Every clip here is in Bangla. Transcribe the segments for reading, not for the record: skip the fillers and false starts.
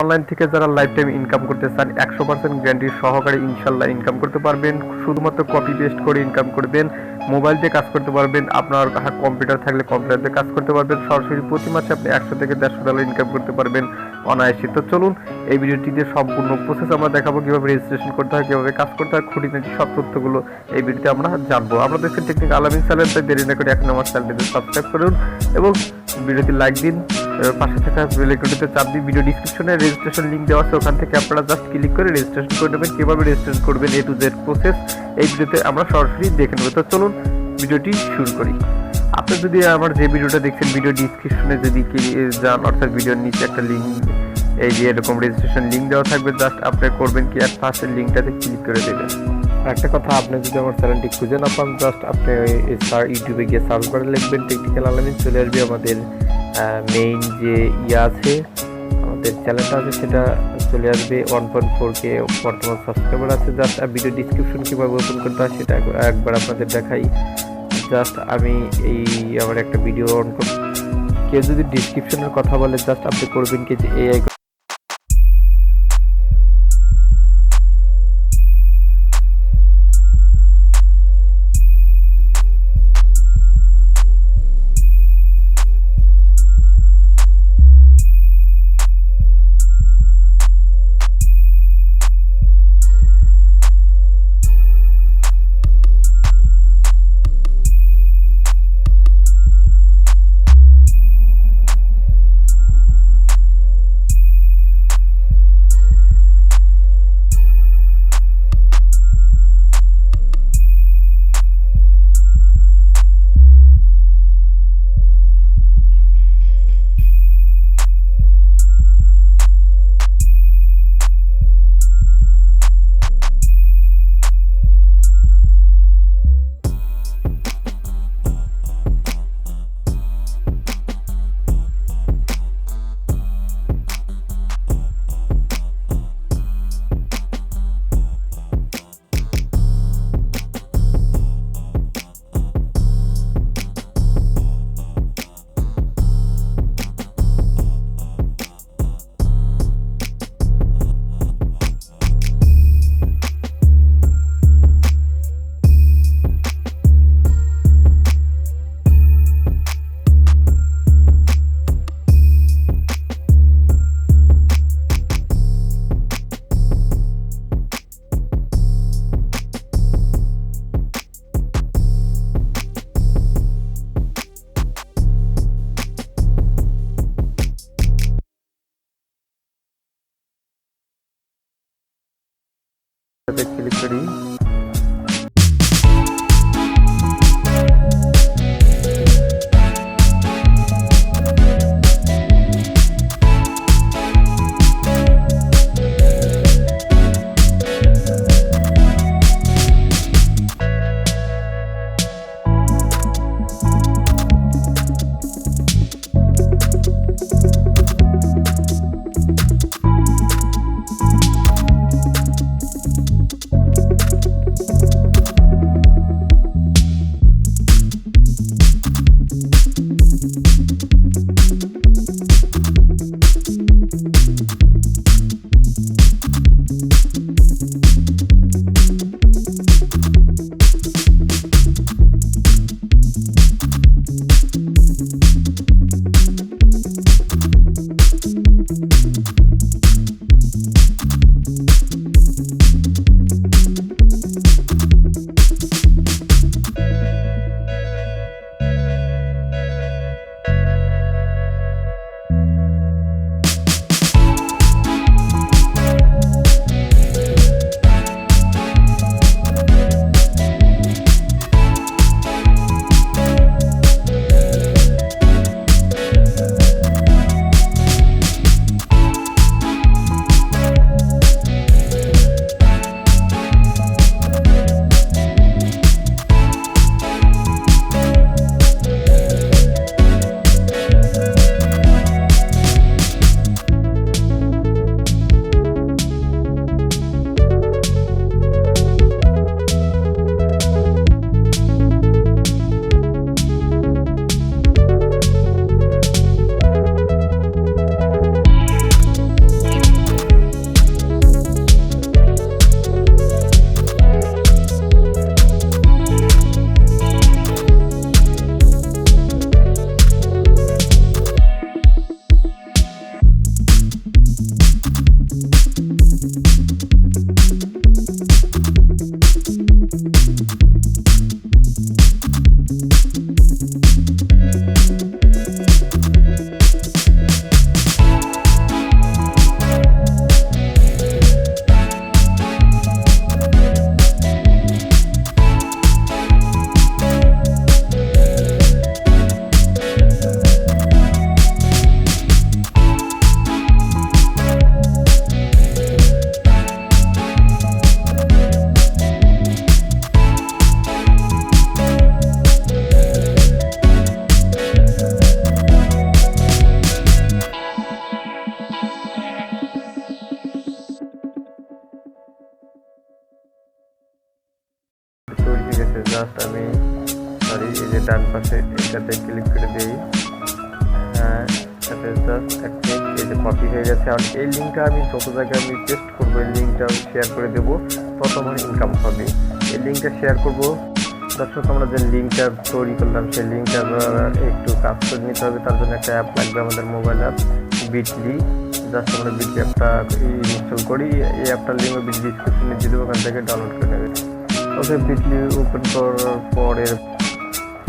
অনলাইন থেকে যারা লাইফ টাইম ইনকাম করতে চান 100% গ্যারান্টি সহকারে ইনশাল্লাহ ইনকাম করতে পারবেন। শুধুমাত্র কপি পেস্ট করে ইনকাম করবেন, মোবাইল দিয়ে কাজ করতে পারবেন, আপনার কম্পিউটার থাকলে কম্পিউটার দিয়ে কাজ করতে পারবেন। সরাসরি প্রতি মাসে আপনি 100 থেকে 150 ডলার ইনকাম করতে পারবেন অনায়াসে। তো চলুন এই ভিডিওটিতে সম্পূর্ণ প্রসেস আমরা দেখাবো, কীভাবে রেজিস্ট্রেশন করতে হয়, কীভাবে কাজ করতে হয়, খুঁটিনাটি সব তথ্যগুলো এই ভিডিওতে আমরা জানবো। আমরা দেখছেন টেকনিক আলামিন চ্যানেল, তাই দেরি না করে এখন আমার চ্যানেলটিতে সাবস্ক্রাইব করুন এবং ভিডিওটি লাইক দিন। পাশে থাকা বেল আইকনটিতে চাপ দিন। ভিডিও ডিসক্রিপশনে রেজিস্ট্রেশন লিঙ্ক দেওয়া আছে, ওখান থেকে আপনারা জাস্ট ক্লিক করে রেজিস্ট্রেশন করে নেবেন। কীভাবে রেজিস্ট্রেশন করবেন A to Z প্রসেস এই ভিডিওতে আমরা সরাসরি দেখে নেব। তো চলুন ভিডিওটি শুরু করি। আপনি যদি আমার যে ভিডিওটা দেখছেন ভিডিও ডিসক্রিপশনে যদি যান, অর্থাৎ ভিডিওর নিচে একটা লিঙ্ক এই যে এরকম রেজিস্ট্রেশন লিঙ্ক দেওয়া থাকবে, জাস্ট আপনি করবেন কি আর ফার্স্টের লিঙ্কটাতে ক্লিক করে দেবেন। একটা কথা, আপনি যদি আমার চ্যানেলটি খুঁজে না পান, জাস্ট আপনি ইউটিউবে গিয়ে সার্চ করে লিখবেন টেকনিক্যাল আলামিন, চলে আসবে আমাদের মেইন যে আছে আমাদের চ্যানেলটা আছে সেটা চলে আসবে। 1.4K বর্তমান সাবস্ক্রাইবার আছে। জাস্ট ভিডিও ডিসক্রিপশন কীভাবে ওপেন করতে হয় সেটা একবার আপনাদের দেখাই। জাস্ট আমি আমার একটা ভিডিও অন করব। কেউ যদি ডিসক্রিপশনের কথা বলে, জাস্ট আপনি করবেন কি যে এই ক্লিক করি। তৈরি হয়ে গেছে। জাস্ট আমি সরি এই যে ডান পাশে এটাতে ক্লিক করে দিই, হ্যাঁ এটাতে জাস্ট এক ক্লিক, এই যে কপি হয়ে গেছে। আর এই লিঙ্কটা আমি যত জায়গায় আমি পেস্ট করবো এই লিঙ্কটা আমি শেয়ার করে দেবো, তত আমার ইনকাম হবে। এই লিঙ্কটা শেয়ার করবো। দর্শক আমরা যে লিঙ্কটা তৈরি করলাম সেই লিঙ্কটা একটু কাজ করে নিতে হবে। তার জন্য একটা অ্যাপ লাগবে আমাদের মোবাইল অ্যাপ বিটলি। জাস্ট আমরা বিটলি অ্যাপটা ইনস্টল করি। এই অ্যাপটার লিঙ্ক বিটলি ডিসক্রিপশনে দিয়ে দেবো, ওখান থেকে ডাউনলোড করে নেবে। ওকে, বিটলি ওপেন করার পরে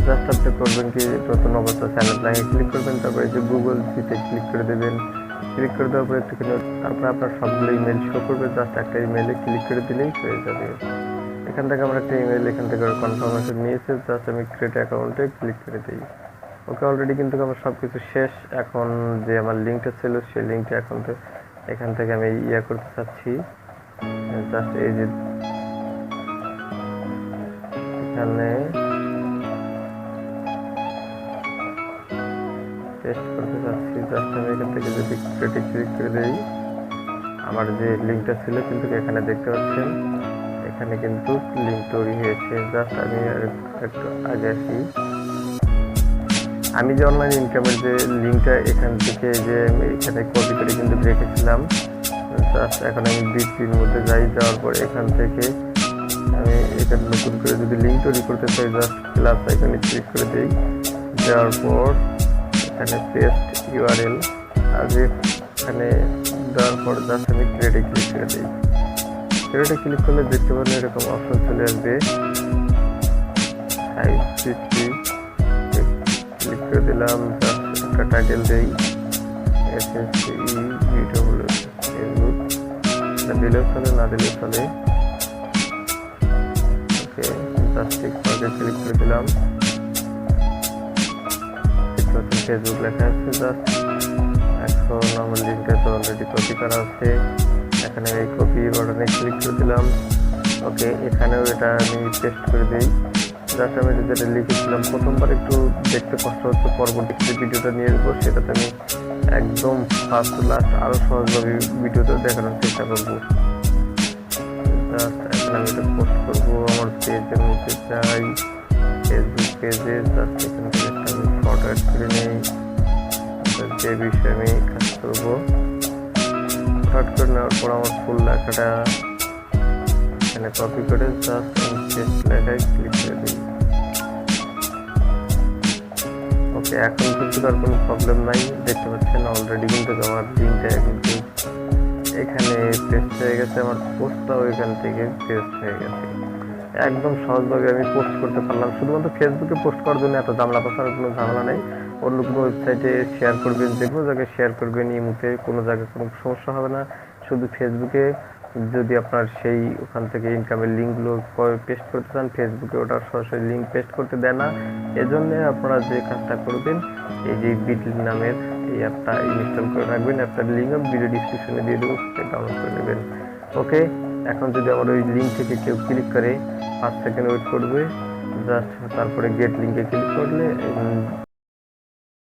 জাস্ট আপনি করবেন কি, নতুন অবস্থা চ্যানেল লাইনে ক্লিক করবেন, তারপরে এই যে গুগল সিটে ক্লিক করে দেবেন। ক্লিক করে দেওয়ার পরে একটুখানি তারপরে আপনার সবগুলো ইমেল শো করবে। জাস্ট একটা ইমেলে ক্লিক করে দিলেই হয়ে যাবে। এখান থেকে আমরা একটা ইমেল এখান থেকে কনফার্মেশন নিয়েছে। জাস্ট আমি ক্রিয়েট অ্যাকাউন্টে ক্লিক করে দিই। ওকে, অলরেডি কিন্তু আমার সব কিছু শেষ। এখন যে আমার লিঙ্কটা ছিল সেই লিঙ্কটা এখান থেকে আমি করতে চাচ্ছি। জাস্ট এই যে এখানে টেস্ট করতে চাচ্ছি। জাস্ট আমি এখান থেকে যদি ক্রিয়েটে ক্লিক করে দিই, আমার যে লিঙ্কটা ছিল কিন্তু এখানে দেখতে পাচ্ছেন এখানে কিন্তু লিঙ্ক তৈরি হয়েছে। জাস্ট আমি একটু আগে আসি। আমি যে অনলাইন ইনকামের যে লিঙ্কটা এখান থেকে যে এখানে কপি করে কিন্তু রেখেছিলাম, জাস্ট এখন আমি বিটলির মধ্যে যাওয়ার পর এখান থেকে আমি এখানে নতুন করে যদি লিঙ্ক তৈরি করতে চাই, জাস্ট প্লাস আইকনে ক্লিক করে দিই। দেওয়ার পর এখানে পেস্ট ইউআরএল আর এখানে দেওয়ার পর জাস্ট আমি ক্রিয়েটে ক্লিক করে দিই। ক্রিয়েটে ক্লিক করলে দেখতে পারেন এরকম অপশন চলে আসবে। ক্লিক করে দিলাম। জাস্ট একটা টাইটেল দেই, এসএসসি ভিডিও হলো ফেসবুক, দিলেও চলে না দিলেও চলে। ওকে, জাস্ট ক্লিক করে দিলাম। ফেসবুক লেখা আছে। জাস্ট এখন আমার লিঙ্কটা তো অলরেডি কপি করা আছে। এখানে এই কপি বাটনে ক্লিক করে দিলাম। ওকে, এখানেও এটা আমি পেস্ট করে দিই। জাস্ট আমি যেটা লিখেছিলাম প্রথমবার একটু দেখতে কষ্ট হচ্ছে, পরবর্তী ভিডিওটা নিয়ে আসবো, সেটাতে আমি একদম ফার্স্ট লাস্ট আরও সহজভাবে ভিডিওটা দেখানোর চেষ্টা করবো। জাস্ট এখন আমি এটা পোস্ট করবো আমার পেজের মধ্যে চাই, ফেসবুক পেজে। জাস্ট এখান থেকে আমি ফটো অ্যাড করে নিই, যে বিষয়ে আমি কাজ করবো। ফটো অ্যাড করে নেওয়ার পর আমার ফুল লেখাটা এখানে কপি করে জাস্ট পেস্ট লেখায় ক্লিক করে দিই। ওকে, এখন কিন্তু আর কোনো প্রবলেম নাই। দেখতে পাচ্ছেন অলরেডি কিন্তু আমার লিঙ্কটা কিন্তু এখানে পেস্ট হয়ে গেছে, আমার পোস্টটাও এখান থেকে পেস্ট হয়ে গেছে। একদম সহজভাবে আমি পোস্ট করতে পারলাম। শুধুমাত্র ফেসবুকে পোস্ট করার জন্য এত ঝামেলা পাওয়ার কোনো ঝামেলা নেই। অন্য কোনো ওয়েবসাইটে শেয়ার করবেন, যে কোনো জায়গায় শেয়ার করবেন, এই মুহূর্তে কোনো জায়গায় কোনো সমস্যা হবে না। শুধু ফেসবুকে যদি আপনার সেই ওখান থেকে ইনকামের লিঙ্কগুলো পেস্ট করতে চান, ফেসবুকে ওটা সরাসরি লিঙ্ক পেস্ট করতে দেয় না। এজন্য আপনারা যে কাজটা করবেন, এই যে বিটলি নামের এই অ্যাপটা ইনস্টল করে রাখবেন। অ্যাপটার লিঙ্ক আমি ভিডিও ডিসক্রিপশনে দিয়ে দেবো, ডাউনলোড করে নেবেন। ওকে, এখন যদি আমার ওই লিঙ্ক থেকে কেউ ক্লিক করে 5 সেকেন্ড ওয়েট করবে। জাস্ট তারপরে গেট লিঙ্কে ক্লিক করলে